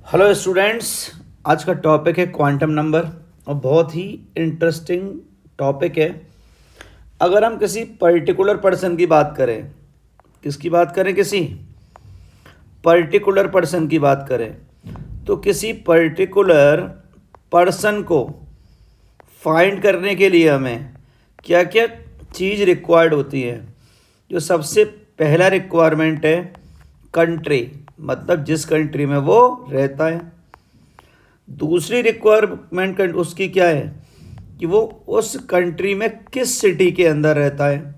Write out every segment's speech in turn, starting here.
Hello students. आज का topic है क्वांटम नंबर और बहुत ही इंटरेस्टिंग टॉपिक है। अगर हम किसी पर्टिकुलर पर्सन की बात करें, किसकी बात करें, किसी पर्टिकुलर पर्सन की बात करें, तो किसी पर्टिकुलर पर्सन को फाइंड करने के लिए हमें क्या क्या चीज़ रिक्वायर्ड होती है। जो सबसे पहला रिक्वायरमेंट है कंट्री, मतलब जिस कंट्री में वो रहता है। दूसरी रिक्वायरमेंट उसकी क्या है कि वो उस कंट्री में किस सिटी के अंदर रहता है।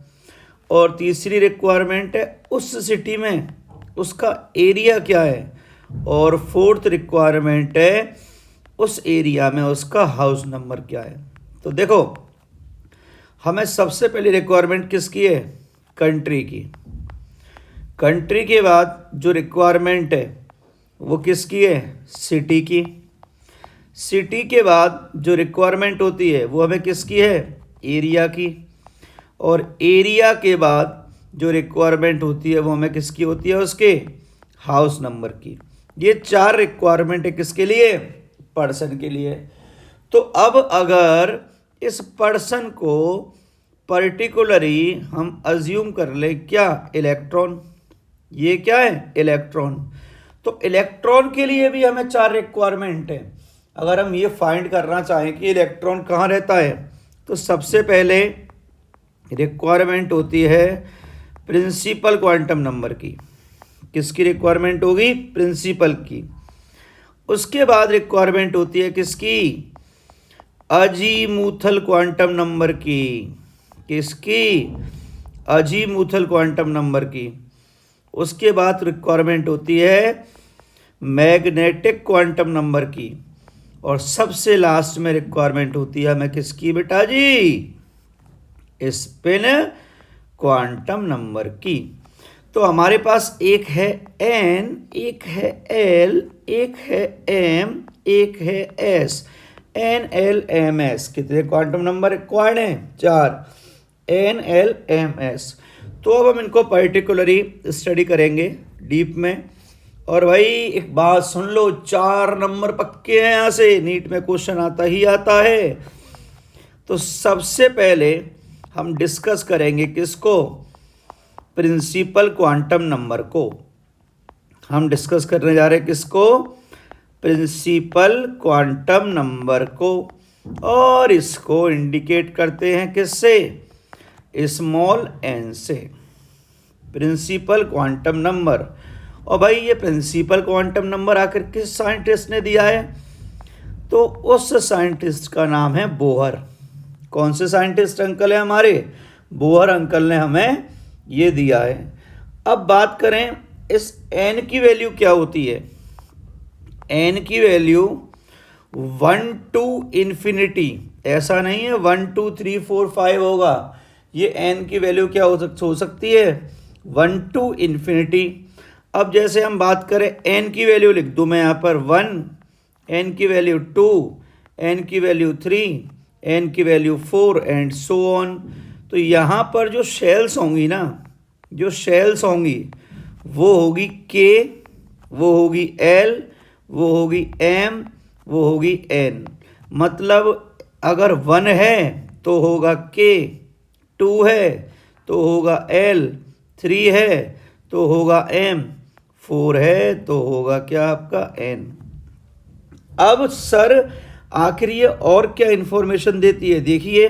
और तीसरी रिक्वायरमेंट है उस सिटी में उसका एरिया क्या है। और फोर्थ रिक्वायरमेंट है उस एरिया में उसका हाउस नंबर क्या है। तो देखो, हमें सबसे पहली रिक्वायरमेंट किसकी है? कंट्री की। कंट्री के बाद जो रिक्वायरमेंट है वो किसकी है? सिटी की। सिटी के बाद जो रिक्वायरमेंट होती है वो हमें किसकी है? एरिया की। और एरिया के बाद जो रिक्वायरमेंट होती है वो हमें किसकी होती है? उसके हाउस नंबर की। ये चार रिक्वायरमेंट है किसके लिए? पर्सन के लिए। तो अब अगर इस पर्सन को पर्टिकुलरली हम अज्यूम कर ले क्या? इलेक्ट्रॉन। ये क्या है? इलेक्ट्रॉन। तो इलेक्ट्रॉन के लिए भी हमें चार रिक्वायरमेंट है। अगर हम ये फाइंड करना चाहें कि इलेक्ट्रॉन कहाँ रहता है, तो सबसे पहले रिक्वायरमेंट होती है प्रिंसिपल क्वांटम नंबर की। किसकी रिक्वायरमेंट होगी? प्रिंसिपल की। उसके बाद रिक्वायरमेंट होती है किसकी? अजीमुथल क्वांटम नंबर की। किसकी? अजीमुथल क्वांटम नंबर की। उसके बाद रिक्वायरमेंट होती है मैग्नेटिक क्वांटम नंबर की। और सबसे लास्ट में रिक्वायरमेंट होती है हमें किसकी बेटा जी? स्पिन क्वांटम नंबर की। तो हमारे पास एक है एन, एक है एल, एक है एम, एक है S. N L M S कितने क्वांटम नंबर रिक्वायर्ड हैं? चार। N L M S. तो अब हम इनको पर्टिकुलरली स्टडी करेंगे डीप में। और भाई एक बात सुन लो, 4 नंबर पक्के हैं यहाँ से, नीट में क्वेश्चन आता ही आता है। तो सबसे पहले हम डिस्कस करेंगे किसको? प्रिंसिपल क्वांटम नंबर को। हम डिस्कस करने जा रहे हैं किसको? प्रिंसिपल क्वांटम नंबर को। और इसको इंडिकेट करते हैं किससे? स्मॉल एन से। Principal quantum number. और भाई ये प्रिंसिपल क्वांटम नंबर आखिर किस साइंटिस्ट ने दिया है? तो उस साइंटिस्ट का नाम है बोहर। कौन से साइंटिस्ट अंकल है हमारे? बोहर अंकल ने हमें ये दिया है। अब बात करें इस एन की वैल्यू क्या होती है। एन की वैल्यू 1 टू इन्फिनिटी, ऐसा नहीं है 1 2 3 4 5 होगा। ये एन की वैल्यू क्या हो सकती है? 1 टू इन्फिनिटी। अब जैसे हम बात करें एन की वैल्यू लिख दूं मैं यहाँ पर 1, एन की वैल्यू 2, एन की वैल्यू 3, एन की वैल्यू 4 एंड सो ऑन। तो यहाँ पर जो शेल्स होंगी ना, जो शेल्स होंगी वो होगी के, वो होगी एल, वो होगी एम, वो होगी एन। मतलब अगर 1 है तो होगा के, 2 है तो होगा एल, 3 है तो होगा एम, 4 है तो होगा क्या आपका एन। अब सर आखिर ये और क्या इंफॉर्मेशन देती है? देखिए,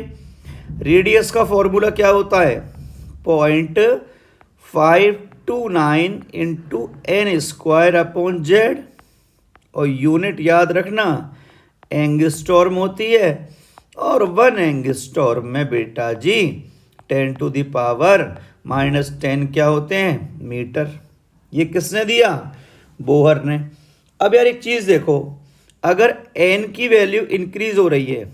रेडियस का फॉर्मूला क्या होता है? 0.529 into N square upon Z. और यूनिट याद रखना एंगस्टॉर्म होती है। और 1 एंगस्टॉर्म में बेटा जी 10⁻⁻10 क्या होते हैं? मीटर। ये किसने दिया? बोहर ने। अब यार एक चीज़ देखो, अगर एन की वैल्यू इंक्रीज हो रही है,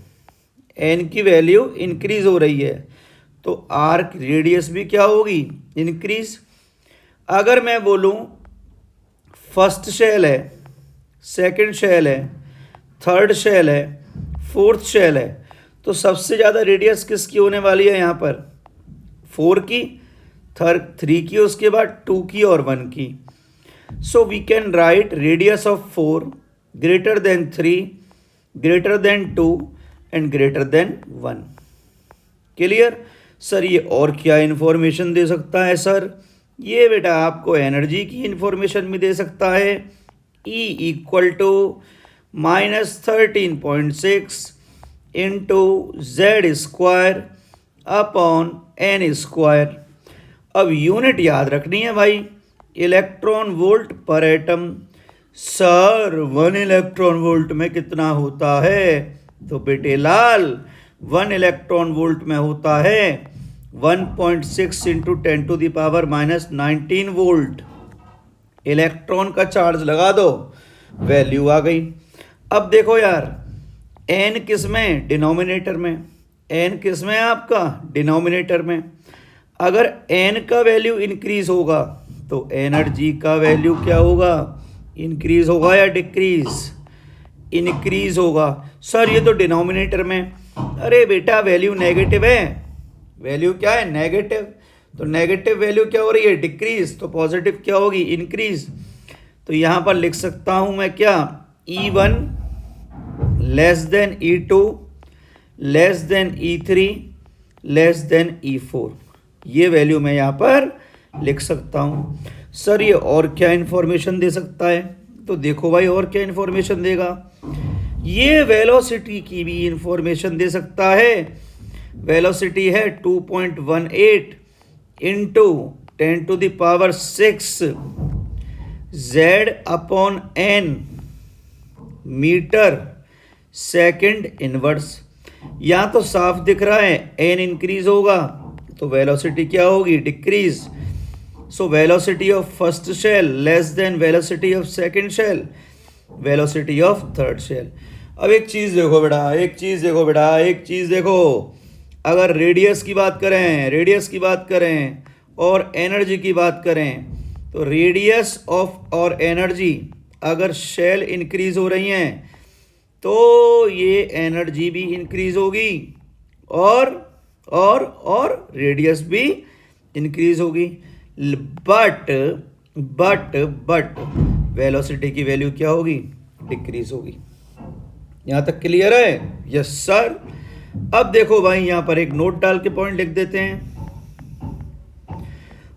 एन की वैल्यू इंक्रीज हो रही है, तो आर्क रेडियस भी क्या होगी? इंक्रीज। अगर मैं बोलूं फर्स्ट शेल है, सेकंड शेल है, थर्ड शेल है, फोर्थ शेल है, तो सबसे ज़्यादा रेडियस किसकी होने वाली है यहाँ पर? 4 की, 3 की, उसके बाद 2 की और 1 की। So we can write radius of 4 greater than 3, greater than 2 and greater than 1। Clear sir? ये और क्या इन्फॉर्मेशन दे सकता है सर? ये बेटा आपको एनर्जी की इन्फॉर्मेशन भी दे सकता है। E equal to -13.6 into Z square upon N square. अब यूनिट याद रखनी है भाई, इलेक्ट्रॉन वोल्ट पर एटम। सर 1 इलेक्ट्रॉन वोल्ट में कितना होता है? तो बेटे लाल 1 इलेक्ट्रॉन वोल्ट में होता है 1.6 इंटू 10⁻⁻19 वोल्ट। इलेक्ट्रॉन का चार्ज लगा दो, वैल्यू आ गई। अब देखो यार, एन किस में? डिनोमिनेटर में। एन किस में है आपका? डिनोमिनेटर में। अगर एन का वैल्यू इंक्रीज होगा तो एनर्जी का वैल्यू क्या होगा? इंक्रीज होगा या डिक्रीज? इंक्रीज होगा। सर ये तो डिनोमिनेटर में। अरे बेटा वैल्यू नेगेटिव है। वैल्यू क्या है? नेगेटिव। तो नेगेटिव वैल्यू क्या हो रही है? डिक्रीज। तो पॉजिटिव क्या होगी? इंक्रीज। तो यहाँ पर लिख सकता हूँ मैं क्या? E1 less than E2 less than E3 less than E4। ये वैल्यू मैं यहाँ पर लिख सकता हूँ। सर ये और क्या इन्फॉर्मेशन दे सकता है? तो देखो भाई और क्या इन्फॉर्मेशन देगा। ये वेलोसिटी की भी इन्फॉर्मेशन दे सकता है। वेलोसिटी है 2.18 into 10⁶ Z upon N metre second inverse. यहाँ तो साफ दिख रहा है एन इंक्रीज होगा तो वेलोसिटी क्या होगी? Decrease. So velocity of first shell less than velocity of second shell, velocity of third shell. अब एक चीज़ देखो बेटा, एक चीज़ देखो बेटा, एक चीज़ देखो। अगर रेडियस की बात करें, रेडियस की बात करें और एनर्जी की बात करें, तो रेडियस ऑफ और एनर्जी अगर शेल इंक्रीज हो रही हैं तो ये एनर्जी भी इंक्रीज होगी और रेडियस भी इंक्रीज होगी। बट वेलोसिटी की वैल्यू क्या होगी? डिक्रीज होगी। यहाँ तक क्लियर है? Yes sir. अब देखो भाई यहाँ पर एक नोट डाल के पॉइंट लिख देते हैं,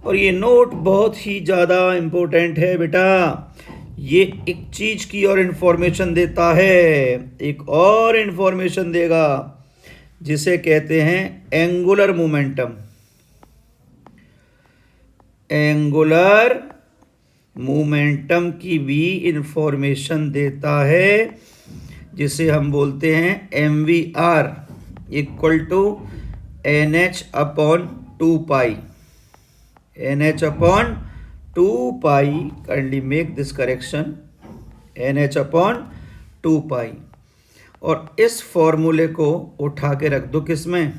और ये नोट बहुत ही ज़्यादा इम्पोर्टेंट है बेटा। ये एक चीज़ की और इन्फॉर्मेशन देता है, एक और इन्फॉर्मेशन देगा जिसे कहते हैं एंगुलर मोमेंटम। एंगुलर मोमेंटम की भी इन्फॉर्मेशन देता है, जिसे हम बोलते हैं MVR equal to NH upon 2π। NH upon 2π, kindly make this correction, NH upon 2π। और इस फॉर्मूले को उठा के रख दो किस में?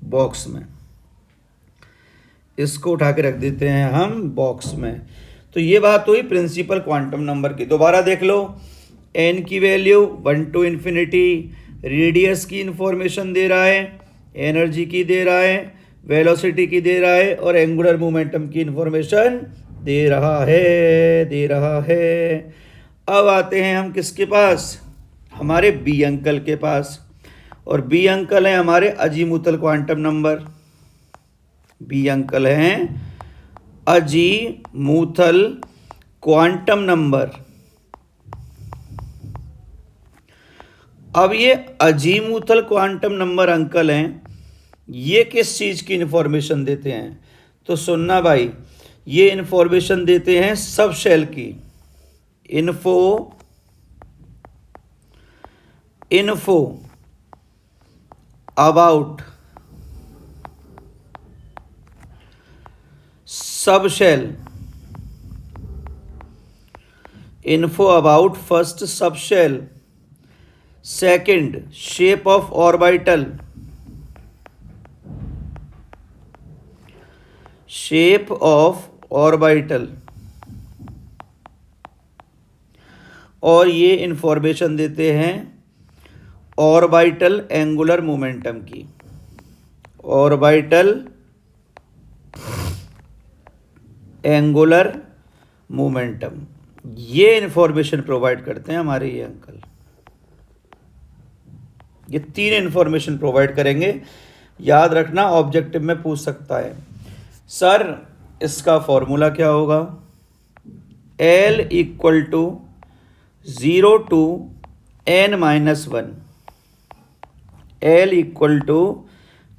बॉक्स में। इसको उठा के रख देते हैं हम बॉक्स में। तो ये बात हुई प्रिंसिपल क्वांटम नंबर की। दोबारा देख लो, n की वैल्यू 1 टू इन्फिनिटी, रेडियस की इंफॉर्मेशन दे रहा है, एनर्जी की दे रहा है, वेलोसिटी की दे रहा है, और एंगुलर मोमेंटम की इंफॉर्मेशन दे रहा है। अब आते हैं हम किसके पास? हमारे बी अंकल के पास। और बी अंकल हैं हमारे अजीमुथल क्वांटम नंबर। बी अंकल हैं अजीमुथल क्वांटम नंबर। अब ये अजीमुथल क्वांटम नंबर अंकल हैं, ये किस चीज़ की इन्फॉर्मेशन देते हैं? तो सुनना भाई, ये इन्फॉर्मेशन देते हैं सब शेल की। Info about sub shell, info about first sub shell, second shape of orbital, shape of orbital, और ये इंफॉर्मेशन देते हैं ऑर्बिटल एंगुलर मोमेंटम की। ऑर्बिटल एंगुलर मोमेंटम, ये इंफॉर्मेशन प्रोवाइड करते हैं हमारे ये अंकल। ये 3 इंफॉर्मेशन प्रोवाइड करेंगे। याद रखना, ऑब्जेक्टिव में पूछ सकता है सर इसका फॉर्मूला क्या होगा। L equal to 0 to n-1। L equal to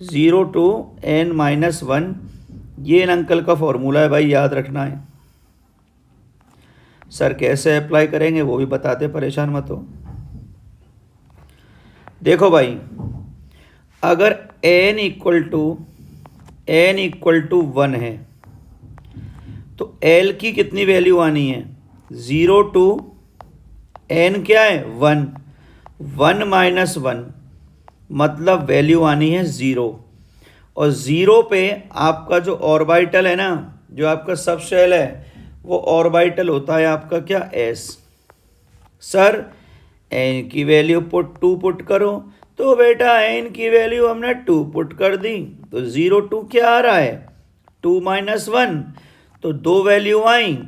0 to n-1, ये इन अंकल का फॉर्मूला है भाई, याद रखना है। सर कैसे अप्लाई करेंगे वो भी बताते, परेशान मत हो। देखो भाई, अगर n इक्वल टू 1 है तो L की कितनी वैल्यू आनी है, 0 टू n क्या है 1, 1 माइनस 1 मतलब वैल्यू आनी है 0। और 0 पे आपका जो ऑर्बिटल है ना, जो आपका सब शेल है, वो ऑर्बिटल होता है आपका क्या, s। सर n की वैल्यू 2 पुट करो, तो बेटा n की वैल्यू हमने 2 पुट कर दी, तो 0 2 क्या आ रहा है 2 माइनस 1, तो 2 वैल्यू आई,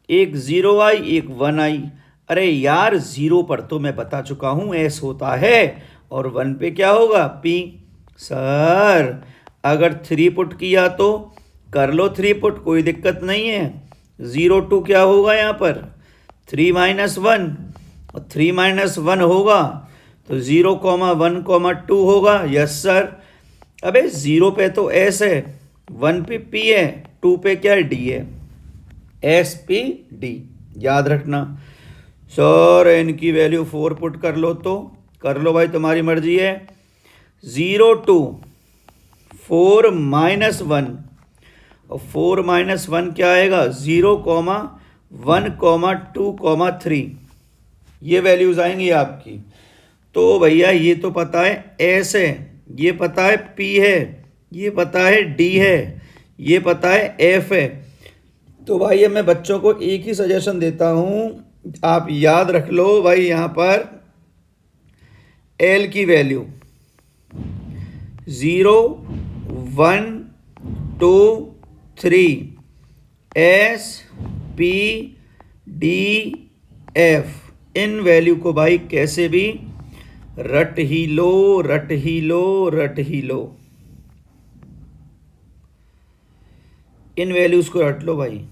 एक 0 आई एक 1 आई। अरे यार 0 पर तो मैं बता चुका हूँ s होता है, और 1 पे क्या होगा p। सर अगर 3 पुट किया तो कर लो 3 पुट, कोई दिक्कत नहीं है। 0 2 क्या होगा यहाँ पर 3 माइनस 1, और 3 माइनस 1 होगा तो 0 1 2 होगा। Yes sir. अबे 0 पे तो s है, 1 पे p है, 2 पे क्या है d है, s p d, याद रखना। सर n की वैल्यू 4 पुट कर लो, तो कर लो भाई, तुम्हारी मर्जी है। 0 टू 4 माइनस 1, और 4 माइनस 1 क्या आएगा 0 1 2 3, ये वैल्यूज आएंगी आपकी। तो भैया ये तो पता है s है, ये पता है p है, ये पता है d है, ये पता है f है। तो भाई मैं बच्चों को एक ही सजेशन देता हूँ, आप याद रख लो भाई, यहाँ पर L की value 0 1 2 3, S P D F, इन वैल्यू को भाई कैसे भी रट ही लो, रट ही लो, रट ही लो, इन वैल्यूज को रट लो भाई।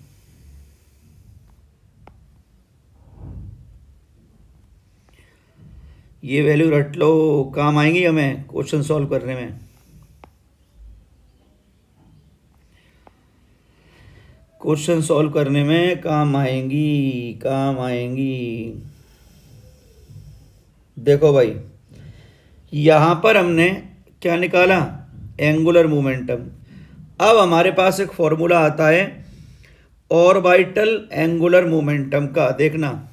ये वैल्यू रट लो, काम आएंगी हमें क्वेश्चन सॉल्व करने में। क्वेश्चन सॉल्व करने में काम आएंगी, काम आएंगी। देखो भाई, यहाँ पर हमने क्या निकाला, एंगुलर मोमेंटम। अब हमारे पास एक फॉर्मूला आता है ऑर्बिटल एंगुलर मोमेंटम का, देखना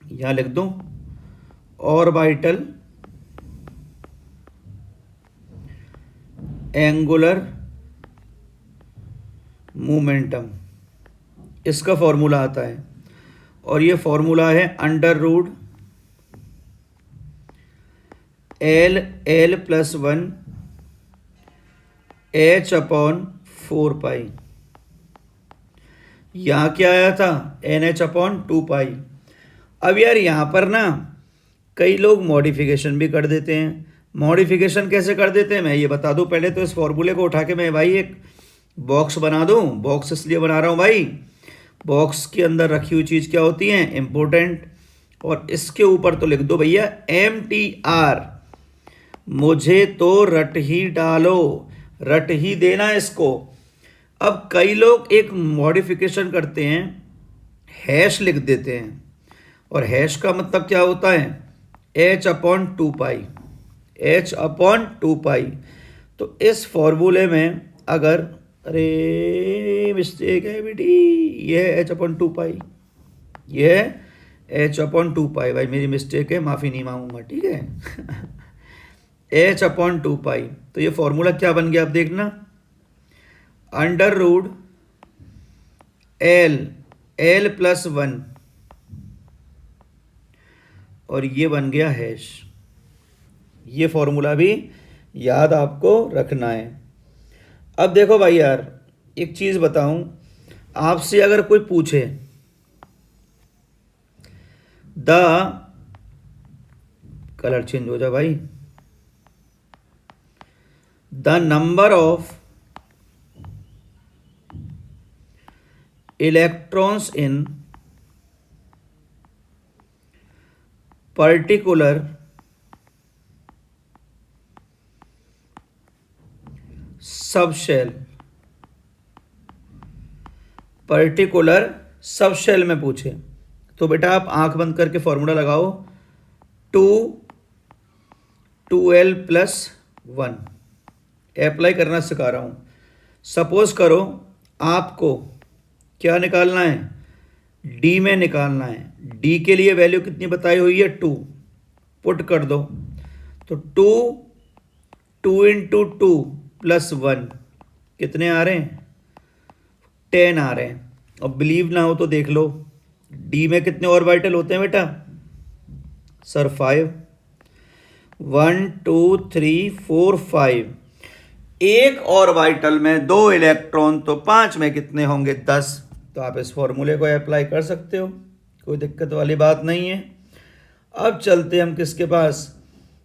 यहाँ लिख दूं, ऑर्बिटल एंगुलर मोमेंटम, इसका फॉर्मूला आता है, और ये फॉर्मूला है √L L+1 h/4π। यहाँ क्या आया था NH/2π। अब यार यहाँ पर ना कई लोग मॉडिफिकेशन भी कर देते हैं। मॉडिफिकेशन कैसे कर देते हैं मैं ये बता दूं। पहले तो इस फॉर्मूले को उठा के मैं भाई एक बॉक्स बना दूं। बॉक्स इसलिए बना रहा हूं भाई, बॉक्स के अंदर रखी हुई चीज़ क्या होती है, इम्पोर्टेंट, और इसके ऊपर तो लिख दो भैया MTR। मुझे तो रट ही डालो, रट ही देना इसको। अब कई लोग एक मॉडिफिकेशन करते हैं, हैश लिख देते हैं, और हैश का मतलब क्या होता है h/2π, h/2π। तो इस फॉर्मूले में अगर, अरे मिस्टेक है बेटी, ये है h/2π, ये है h/2π। भाई मेरी मिस्टेक है, माफ़ी नहीं मांगूंगा, ठीक है h/2π। तो ये फॉर्मूला क्या बन गया, आप देखना, √L L+1, और ये बन गया हैश। ये फॉर्मूला भी याद आपको रखना है। अब देखो भाई यार, एक चीज़ बताऊं, आपसे अगर कोई पूछे द कलर चेंज हो जा भाई, the number of electrons in particular subshell, particular subshell में पूछे तो बेटा आप आंख बंद करके फॉर्मूला लगाओ, 2l+1 अप्लाई करना सिखा रहा हूँ। सपोज करो आपको क्या निकालना है, डी में निकालना है। डी के लिए वैल्यू कितनी बताई हुई है, 2, पुट कर दो तो 2 × 2 + 1 कितने आ रहे हैं, 10 आ रहे हैं। और बिलीव ना हो तो देख लो डी में कितने ऑर्बिटल होते हैं बेटा, सर 5, 1 2 3 4 5, एक ऑर्बिटल में 2 इलेक्ट्रॉन तो 5 में कितने होंगे, 10। तो आप इस फॉर्मूले को अप्लाई कर सकते हो, कोई दिक्कत वाली बात नहीं है। अब चलते हम किसके पास,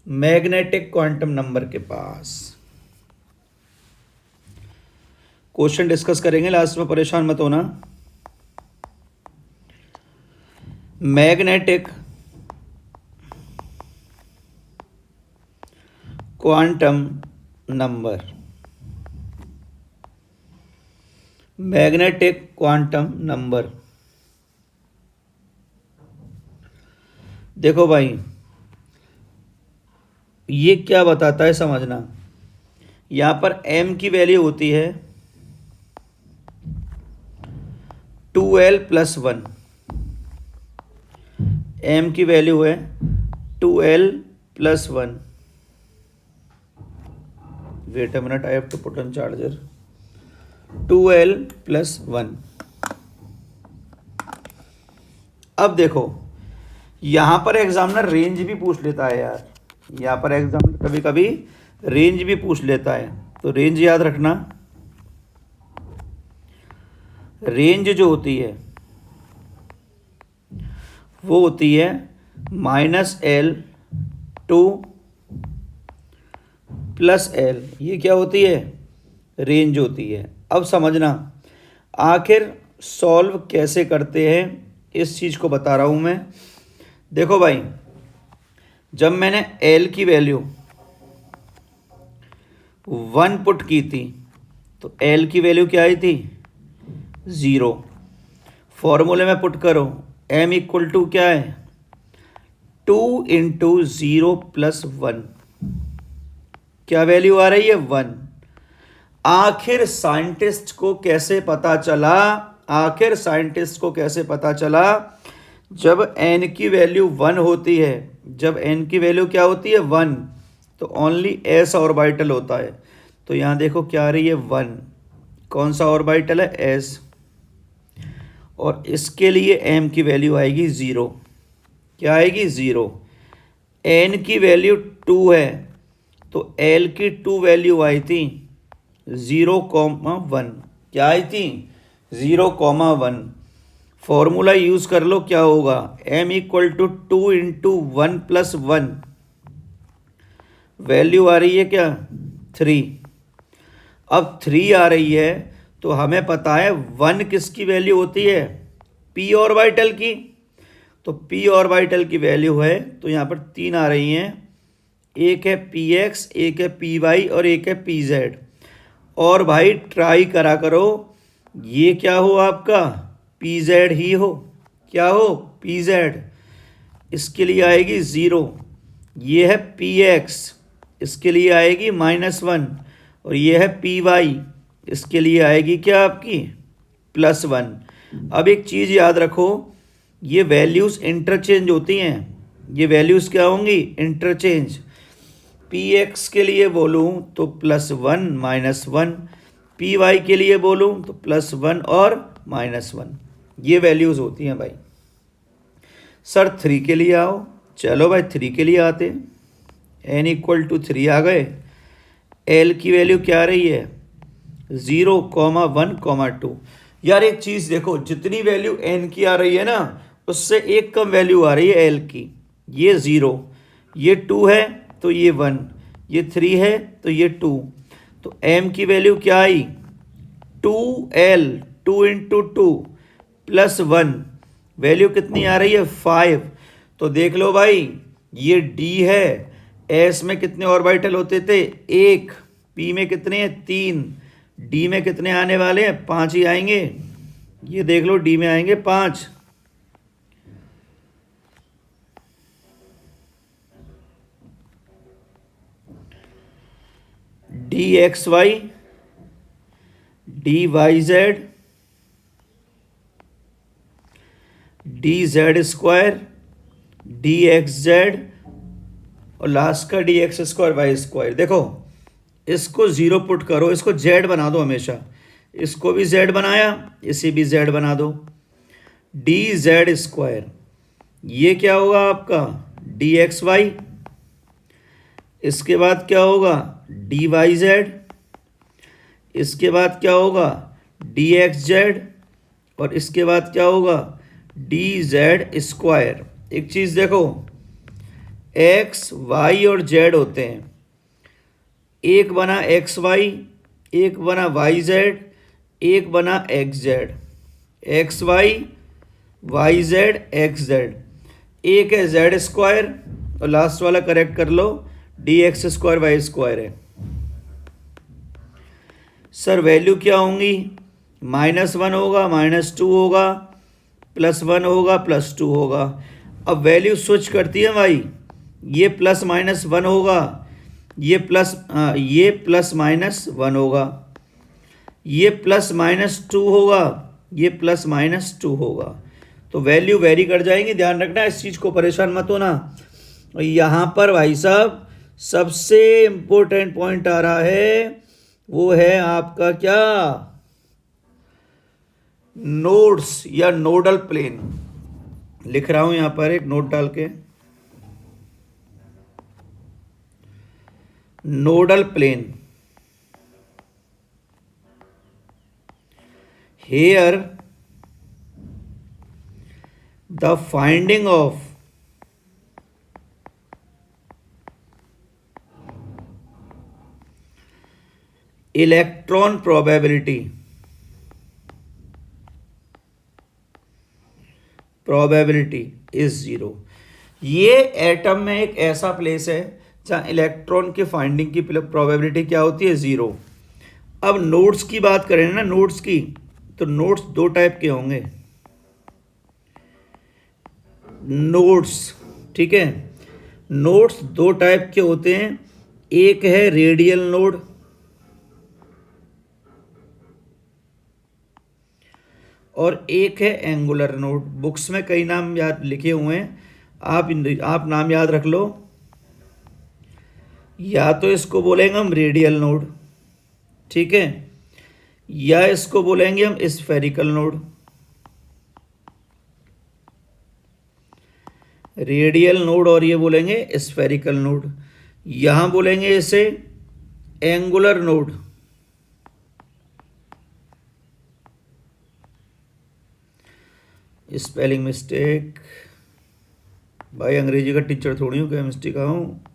मैग्नेटिक क्वांटम नंबर के पास। क्वेश्चन डिस्कस करेंगे, लास्ट में परेशान मत होना। Magnetic quantum number, magnetic quantum number. देखो भाई ये क्या बताता है समझना, यहां पर m की वैल्यू होती है 2l+1, m की वैल्यू है 2l+1। Wait a minute, I have to put on charger. 2l+1। अब देखो यहां पर एग्जामिनर रेंज भी पूछ लेता है यार, यहां पर एग्जामिनर कभी कभी रेंज भी पूछ लेता है, तो रेंज याद रखना। रेंज जो होती है वो होती है -L to +L, ये क्या होती है, रेंज होती है। अब समझना आखिर सॉल्व कैसे करते हैं, इस चीज़ को बता रहा हूँ मैं। देखो भाई जब मैंने L की वैल्यू 1 पुट की थी तो L की वैल्यू क्या आई थी, 0। फॉर्मूले में पुट करो, m = क्या है, 2 × 0 + 1, क्या वैल्यू आ रही है, 1। आखिर साइंटिस्ट को कैसे पता चला, आखिर साइंटिस्ट को कैसे पता चला, जब n की वैल्यू 1 होती है, जब n की वैल्यू क्या होती है, 1, तो ओनली s ऑर्बिटल होता है। तो यहाँ देखो क्या आ रही है, 1, कौन सा ऑर्बिटल है, s, और इसके लिए m की वैल्यू आएगी 0, क्या आएगी, 0। n की वैल्यू 2 है तो L की 2 वैल्यू आई थी 0,1, क्या आई थी, 0,1। फॉर्मूला यूज कर लो, क्या होगा, m = 2 × 1 + 1, वैल्यू आ रही है क्या, 3। अब 3 आ रही है तो हमें पता है 1 किसकी वैल्यू होती है, p ऑर्बिटल की, तो p ऑर्बिटल की वैल्यू है तो यहाँ पर 3 आ रही हैं, एक है px, एक है py और एक है pz। और भाई ट्राई करा करो ये क्या हो आपका, pz ही हो, क्या हो, pz। इसके लिए आएगी 0, ये है px, इसके लिए आएगी -1, और ये है py, इसके लिए आएगी क्या आपकी, +1। अब एक चीज़ याद रखो, ये वैल्यूज़ इंटरचेंज होती हैं, ये वैल्यूज़ क्या होंगी, इंटरचेंज। px के लिए बोलूँ तो +1 -1, py के लिए बोलूँ तो +1 और -1, ये वैल्यूज़ होती हैं भाई। सर 3 के लिए आओ, चलो भाई 3 के लिए आते, n = 3 आ गए। L की वैल्यू क्या आ रही है, 0, 1, 2। यार एक चीज़ देखो, जितनी वैल्यू n की आ रही है ना उससे एक कम वैल्यू आ रही है एल की। ये 0, ये 2 है तो ये 1, ये 3 है तो ये 2। तो एम की वैल्यू क्या आई? 2L, 2 इंटू 2 प्लस 1, वैल्यू कितनी आ रही है? 5। तो देख लो भाई, ये D है, S में कितने ऑर्बिटल होते थे? 1, P में कितने हैं? 3, D में कितने आने वाले हैं? 5 ही आएंगे। ये देख लो, D में आएंगे 5। DXY, DYZ, DZ², DXZ और लास्ट का DX²Y²। देखो, इसको 0 पुट करो, इसको Z बना दो हमेशा। इसको भी Z बनाया, इसे भी Z बना दो। DZ², ये क्या होगा आपका? DXY। इसके बाद क्या होगा? DYZ। इसके बाद क्या होगा? DXZ। और इसके बाद क्या होगा? DZ²। एक चीज़ देखो, X, Y और Z होते हैं, एक बना XY, एक बना YZ, एक बना XZ। XY, YZ, XZ, एक है Z² और लास्ट वाला करेक्ट कर लो, DX²Y² है। सर वैल्यू क्या होंगी? -1 होगा, -2 होगा, +1 होगा, +2 होगा। अब वैल्यू स्विच करती है भाई, ये +-1 होगा, ये +-1 होगा, ये +-2 होगा, ये +-2 होगा। तो वैल्यू वेरी कर जाएंगी, ध्यान रखना, इस चीज़ को परेशान मत होना। और यहाँ पर भाई साहब सबसे इम्पोर्टेंट पॉइंट आ रहा है, वो है आपका क्या? नोड्स या नोडल प्लेन। लिख रहा हूं यहां पर एक नोट डाल के, nodal plane. Here the finding of electron probability is 0। ये एटम में एक ऐसा प्लेस है जहाँ इलेक्ट्रॉन के फाइंडिंग की प्रोबेबिलिटी क्या होती है? 0। अब नोड्स की बात करें ना, नोड्स की, तो नोड्स दो टाइप के होंगे। नोड्स, ठीक है, नोड्स दो टाइप के होते हैं। एक है रेडियल नोड और एक है एंगुलर नोड। बुक्स में कई नाम याद लिखे हुए हैं, आप नाम याद रख लो। या तो इसको बोलेंगे हम रेडियल नोड, ठीक है, या इसको बोलेंगे हम स्फेरिकल नोड। रेडियल नोड और ये बोलेंगे स्फेरिकल नोड। यहां बोलेंगे इसे एंगुलर नोड। स्पेलिंग मिस्टेक, भाई अंग्रेजी का टीचर थोड़ी हूँ, केमिस्ट्री का हूँ।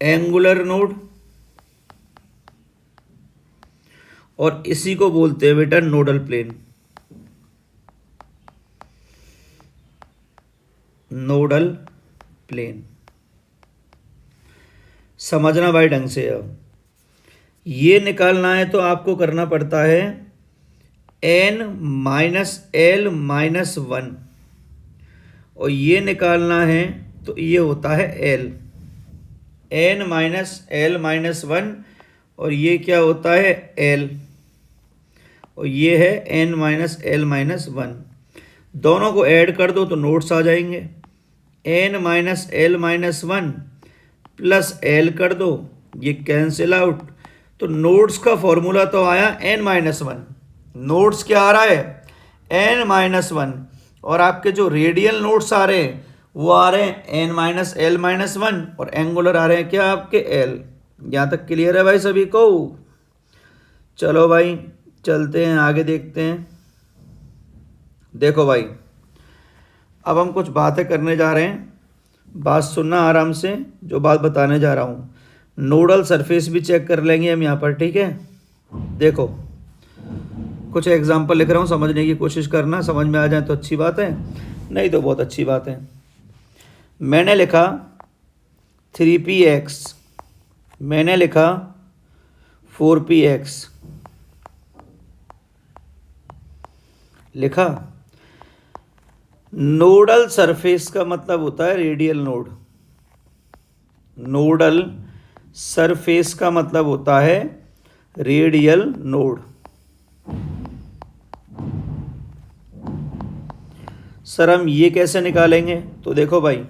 एंगुलर नोड, और इसी को बोलते हैं बेटा नोडल प्लेन। नोडल प्लेन समझना भाई ढंग से। अब ये निकालना है तो आपको करना पड़ता है n-l-1, और ये निकालना है तो ये होता है l, n-l-1, और ये क्या होता है? l, और ये है n-l-1। दोनों को ऐड कर दो तो नोड्स आ जाएंगे। n-l-1 प्लस l कर दो, ये कैंसिल आउट, तो नोड्स का फॉर्मूला तो आया n-1। नोड्स क्या आ रहा है? n-1। और आपके जो रेडियल नोड्स आ रहे हैं वो आ रहे हैं n-l-1, और एंगुलर आ रहे हैं क्या आपके? l। यहाँ तक क्लियर है भाई सभी को? चलो भाई चलते हैं आगे, देखते हैं। देखो भाई, अब हम कुछ बातें करने जा रहे हैं, बात सुनना आराम से, जो बात बताने जा रहा हूँ। नोडल सरफेस भी चेक कर लेंगे हम यहाँ पर, ठीक है। देखो कुछ एग्जांपल लिख रहा हूँ, समझने की कोशिश करना, समझ में आ जाए तो अच्छी बात है, नहीं तो बहुत अच्छी बात है। मैंने लिखा 3px, मैंने लिखा 4px, लिखा। नोडल सरफेस का मतलब होता है रेडियल नोड। नोडल सरफेस का मतलब होता है रेडियल नोड। सर हम ये कैसे निकालेंगे? तो देखो भाई,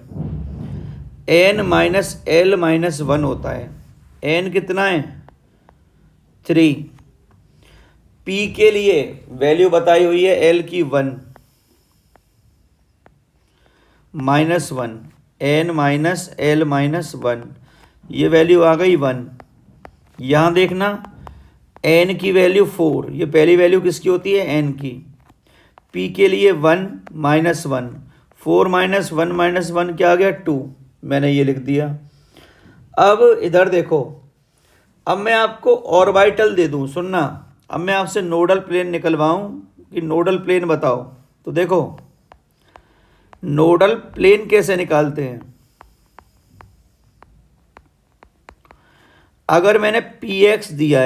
n माइनस एल माइनस 1 होता है। n कितना है? 3। p के लिए वैल्यू बताई हुई है l की 1 minus 1, n minus L minus 1, ये वैल्यू आ गई 1। यहाँ देखना n की वैल्यू 4, ये पहली वैल्यू किसकी होती है? n की। p के लिए 1 माइनस 1, 4 माइनस 1 क्या आ गया? 2। मैंने ये लिख दिया। अब इधर देखो, अब मैं आपको ऑर्बिटल दे दूं, सुनना। अब मैं आपसे नोडल प्लेन निकलवाऊं कि नोडल प्लेन बताओ। तो देखो नोडल प्लेन कैसे निकालते हैं। अगर मैंने px दिया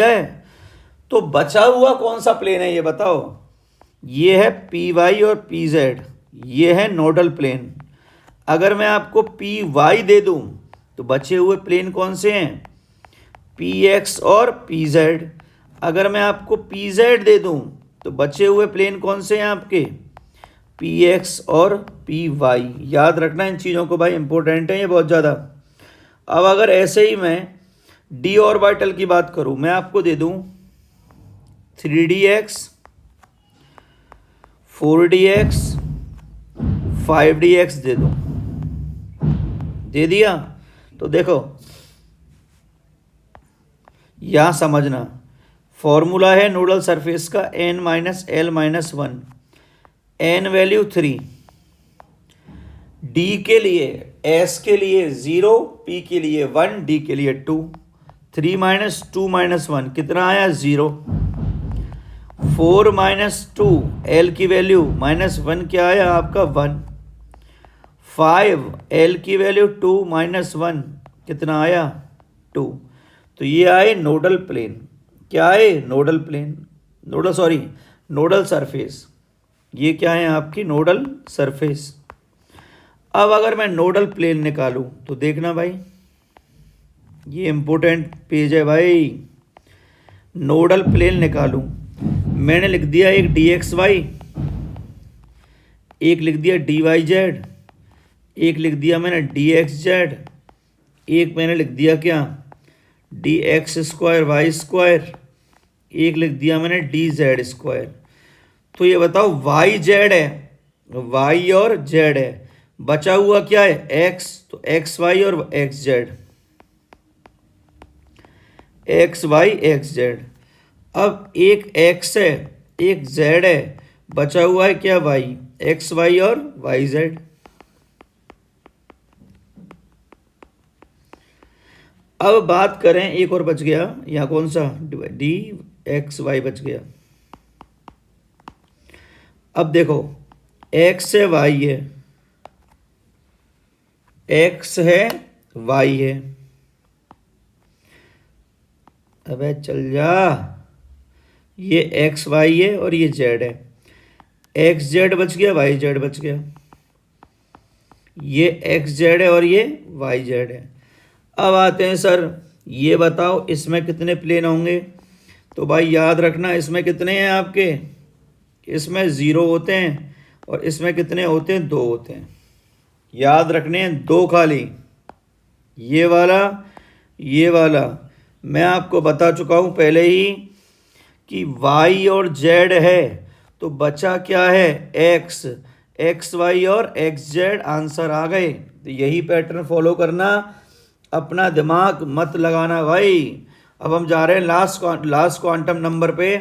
है तो बचा हुआ कौन सा प्लेन है ये बताओ। ये है py और pz, ये है नोडल प्लेन। अगर मैं आपको py दे दूं तो बचे हुए प्लेन कौन से हैं? px और pz। अगर मैं आपको pz दे दूं तो बचे हुए प्लेन कौन से हैं आपके? px और py। याद रखना इन चीज़ों को भाई, इंपॉर्टेंट है ये बहुत ज़्यादा। अब अगर ऐसे ही मैं d ऑर्बिटल की बात करूं, मैं आपको दे दूं 3dx 4dx 5dx दे दूं, दे दिया। तो देखो यहां समझना, फॉर्मूला है नोडल सरफेस का n minus L minus 1, n value 3, d के लिए s के लिए 0, p के लिए 1, d के लिए 2। 3 माइनस 2 माइनस 1 कितना आया? 0। 4 माइनस 2, l की वैल्यू माइनस 1 क्या आया आपका? 1। 5 l की वैल्यू 2 माइनस 1 कितना आया? 2। तो ये आए नोडल प्लेन। क्या है? Nodal plane, nodal surface. ये क्या है आपकी? Nodal surface. अब अगर मैं नोडल प्लेन निकालूं तो देखना भाई, ये इंपॉर्टेंट पेज है भाई। नोडल प्लेन निकालूं, मैंने लिख दिया एक dxy, एक लिख दिया dyz, एक लिख दिया मैंने dxz, एक मैंने लिख दिया क्या? dx स्क्वायर y स्क्वायर, एक लिख दिया मैंने dz स्क्वायर। तो ये बताओ y z है, y और z है, बचा हुआ क्या है? x। तो एक्स वाई और x z, x y x z. अब एक x है एक z है, बचा हुआ है क्या? y, एक्स वाई और वाई जेड। अब बात करें, एक और बच गया यहाँ, कौन सा? डी एक्स वाई बच गया। अब देखो x है y है, x है y है, अबे चल जा, ये एक्स वाई है और ये जेड है, एक्स जेड बच गया, वाई जेड बच गया, ये एक्स जेड है और ये वाई जेड है। अब आते हैं सर ये बताओ इसमें कितने प्लेन होंगे। तो भाई याद रखना, इसमें कितने हैं आपके? इसमें 0 होते हैं और इसमें कितने होते हैं? 2 होते हैं। याद रखने हैं 2 खाली, ये वाला। मैं आपको बता चुका हूँ पहले ही कि y और z है तो बचा क्या है? x, एक्स वाई और एक्स जेड, आंसर आ गए। तो यही पैटर्न फॉलो करना, अपना दिमाग मत लगाना भाई। अब हम जा रहे हैं लास्ट क्वांटम नंबर पे।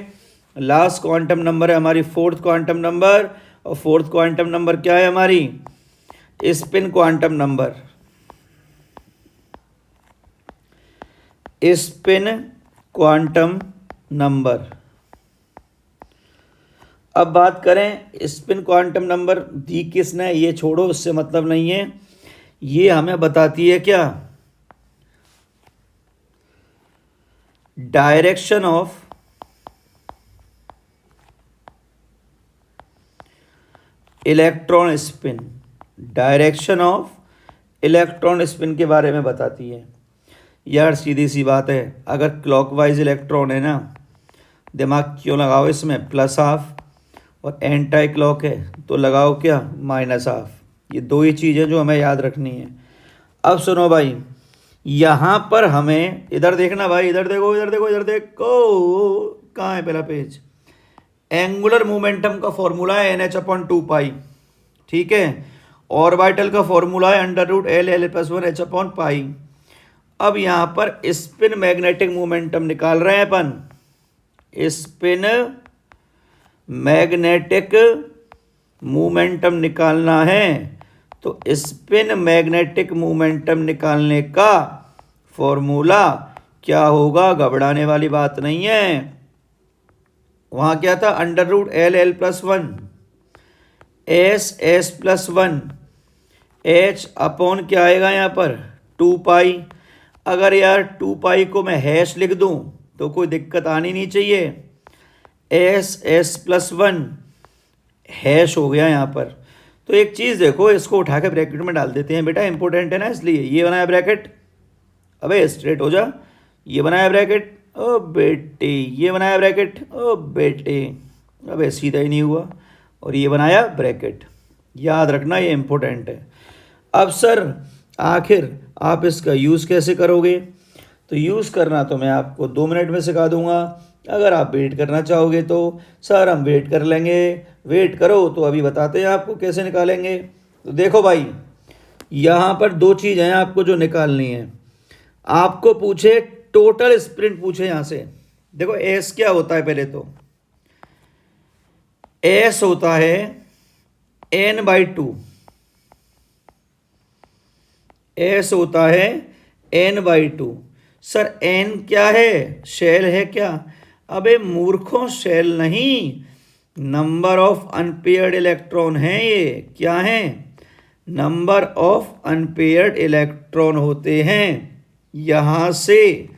लास्ट क्वांटम नंबर है हमारी 4th क्वांटम नंबर, और फोर्थ क्वांटम नंबर क्या है हमारी? Spin quantum number. Spin quantum number. अब बात करें स्पिन क्वांटम नंबर दी किसने, ये छोड़ो, उससे मतलब नहीं है। ये हमें बताती है क्या? Direction of electron spin. Direction of electron spin के बारे में बताती है। यार सीधी सी बात है, अगर क्लॉकवाइज इलेक्ट्रॉन है ना, दिमाग क्यों लगाओ इसमें प्लस हाफ, और एंटी क्लॉक है तो लगाओ क्या? Minus half. ये दो ही चीज़ें जो हमें याद रखनी है। अब सुनो भाई, यहाँ पर हमें इधर देखना भाई, इधर देखो, इधर देखो, इधर देखो, कहाँ है पहला पेज? एंगुलर मोमेंटम का फॉर्मूला है NH/2 ठीक है। ऑर्बिटल का फॉर्मूला है √L+1H/π। अब यहाँ पर स्पिन मैग्नेटिक मोमेंटम निकाल रहे हैं अपन। स्पिन मैग्नेटिक मोमेंटम निकालना है, तो स्पिन मैग्नेटिक मोमेंटम निकालने का फॉर्मूला क्या होगा? घबराने वाली बात नहीं है। वहाँ क्या था? √L+1 S+1 H अपॉन क्या आएगा यहाँ पर? 2 अगर यार 2 को मैं हैश लिख दूँ तो कोई दिक्कत आनी नहीं चाहिए। S+1 हैश हो गया यहाँ पर। तो एक चीज़ देखो, इसको उठा के ब्रैकेट में डाल देते हैं बेटा, इंपॉर्टेंट है ना, इसलिए ये बनाया ब्रैकेट। अबे स्ट्रेट हो जा। ये बनाया ब्रैकेट, ओ बेटे, ये बनाया ब्रैकेट, ओ बेटे, अबे सीधा ही नहीं हुआ। और ये बनाया ब्रैकेट। याद रखना, ये इंपॉर्टेंट है। अब सर आखिर आप इसका यूज़ कैसे करोगे? तो यूज़ करना तो मैं आपको 2 मिनट में सिखा दूंगा। अगर आप वेट करना चाहोगे तो सर हम वेट कर लेंगे। वेट करो तो अभी बताते हैं आपको कैसे निकालेंगे। तो देखो भाई, यहाँ पर 2 चीज़ हैं आपको जो निकालनी है। आपको पूछे टोटल स्प्रिंट, पूछे यहाँ से। देखो एस क्या होता है, पहले तो एस होता है N/2। एस होता है N/2। सर N क्या है? शेल है क्या? अबे मूर्खों, शेल नहीं, नंबर ऑफ अनपेयर्ड इलेक्ट्रॉन है ये। क्या है? नंबर ऑफ अनपेयर्ड इलेक्ट्रॉन होते हैं। यहाँ से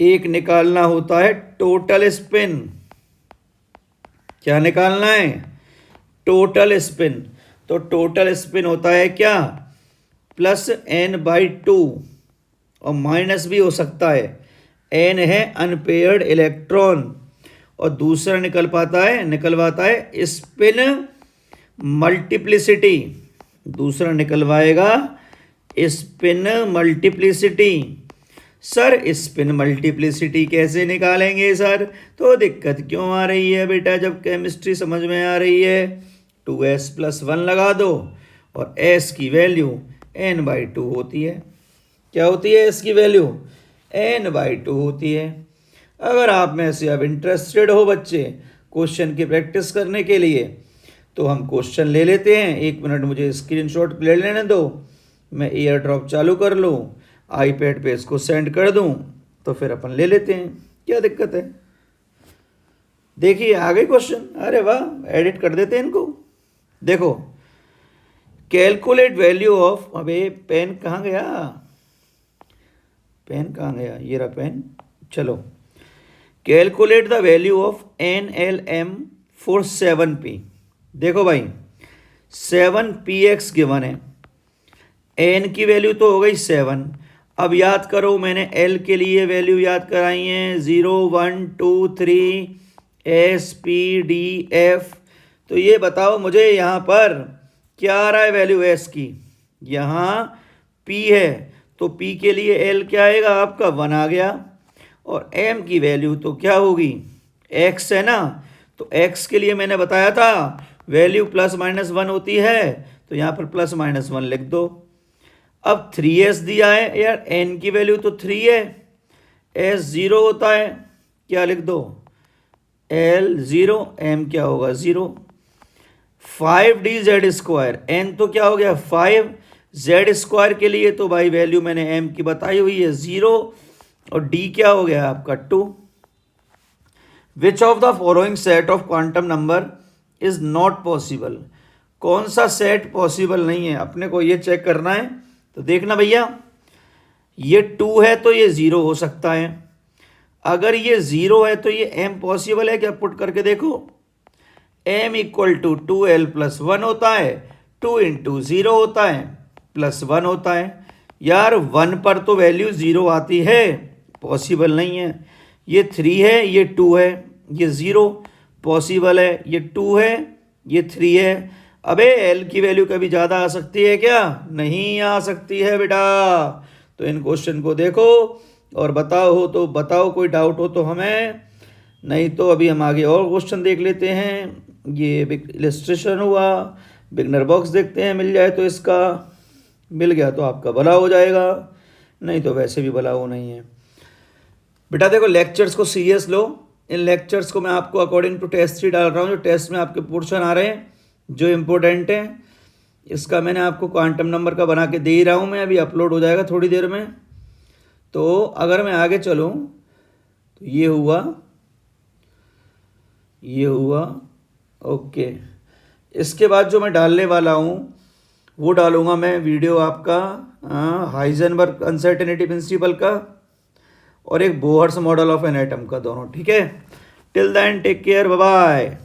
एक निकालना होता है टोटल स्पिन। क्या निकालना है? Total spin. तो टोटल स्पिन होता है क्या? +N/2, और माइनस भी हो सकता है। N है अनपेयर्ड इलेक्ट्रॉन, और दूसरा निकलवाता है स्पिन मल्टीप्लिसिटी। दूसरा निकलवाएगा spin multiplicity. Sir spin multiplicity कैसे निकालेंगे सर? तो दिक्कत क्यों आ रही है बेटा, जब केमिस्ट्री समझ में आ रही है। 2s+1 लगा दो, और s की वैल्यू N/2 होती है। क्या होती है? s की वैल्यू N/2 होती है। अगर आप में से अब इंटरेस्टेड हो बच्चे क्वेश्चन की प्रैक्टिस करने के लिए, तो हम क्वेश्चन ले लेते हैं। 1 मिनट मुझे स्क्रीनशॉट ले लेने दो, मैं एयर ड्रॉप चालू कर लूँ, आईपैड पे इसको सेंड कर दूँ, तो फिर अपन ले लेते हैं। क्या दिक्कत है? देखिए आ गए क्वेश्चन। अरे वाह, एडिट कर देते हैं इनको। देखो, कैलकुलेट वैल्यू ऑफ, अबे पेन कहाँ गया? पेन कहाँ गया? ये रहा पेन। चलो, calculate the value of NLM for 7p। देखो भाई, 7px गिवन है। n की वैल्यू तो हो गई 7। अब याद करो, मैंने l के लिए वैल्यू याद कराई हैं 0 1 2 3 S P D F। तो ये बताओ मुझे यहाँ पर क्या आ रहा है वैल्यू s की? यहाँ p है, तो p के लिए l क्या आएगा आपका? 1 आ गया। और m की वैल्यू तो क्या होगी? x है ना, तो x के लिए मैंने बताया था वैल्यू +-1 होती है, तो यहाँ पर +-1 लिख दो। अब 3s दिया है यार, n की वैल्यू तो 3 है, s 0 होता है, क्या लिख दो? l 0, m क्या होगा? 0। 5d z², n तो क्या हो गया 5, z² के लिए तो भाई वैल्यू मैंने m की बताई हुई है 0, और d क्या हो गया आपका 2। Which of the following set of quantum number is not possible, कौन सा सेट पॉसिबल नहीं है, अपने को ये चेक करना है। तो देखना भैया, ये 2 है तो ये 0 हो सकता है, अगर ये 0 है तो ये m पॉसिबल है क्या, पुट करके देखो। m इक्वल टू 2l+1 होता है, 2 इंटू 0 होता है +1 होता है। यार 1 पर तो वैल्यू 0 आती है, पॉसिबल नहीं है। ये 3 है, ये 2 है, ये 0 पॉसिबल है, ये 2 है, ये 3 है। अबे l की वैल्यू कभी ज़्यादा आ सकती है क्या, नहीं आ सकती है बेटा। तो इन क्वेश्चन को देखो और बताओ, हो तो बताओ, कोई डाउट हो तो हमें, नहीं तो अभी हम आगे और क्वेश्चन देख लेते हैं। ये इलस्ट्रेशन हुआ, बिगनर बॉक्स देखते हैं, मिल जाए तो इसका, मिल गया तो आपका भला हो जाएगा, नहीं तो वैसे भी भला हो नहीं है। बेटा देखो लेक्चर्स को सीरियस लो, इन लेक्चर्स को मैं आपको अकॉर्डिंग टू टेस्ट 3 डाल रहा हूँ, जो टेस्ट में आपके पोर्शन आ रहे हैं जो इम्पोर्टेंट हैं। इसका मैंने आपको क्वांटम नंबर का बना के दे ही रहा हूँ मैं, अभी अपलोड हो जाएगा थोड़ी देर में। तो अगर मैं आगे चलूँ तो ये हुआ, ये हुआ, ओके। इसके बाद जो मैं डालने वाला हूँ वो डालूँगा मैं वीडियो आपका हाइजेनबर्ग अनसर्टेनिटी प्रिंसिपल का और एक Bohr's model of an atom का, दोनों, ठीक है। Till then take care, bye bye.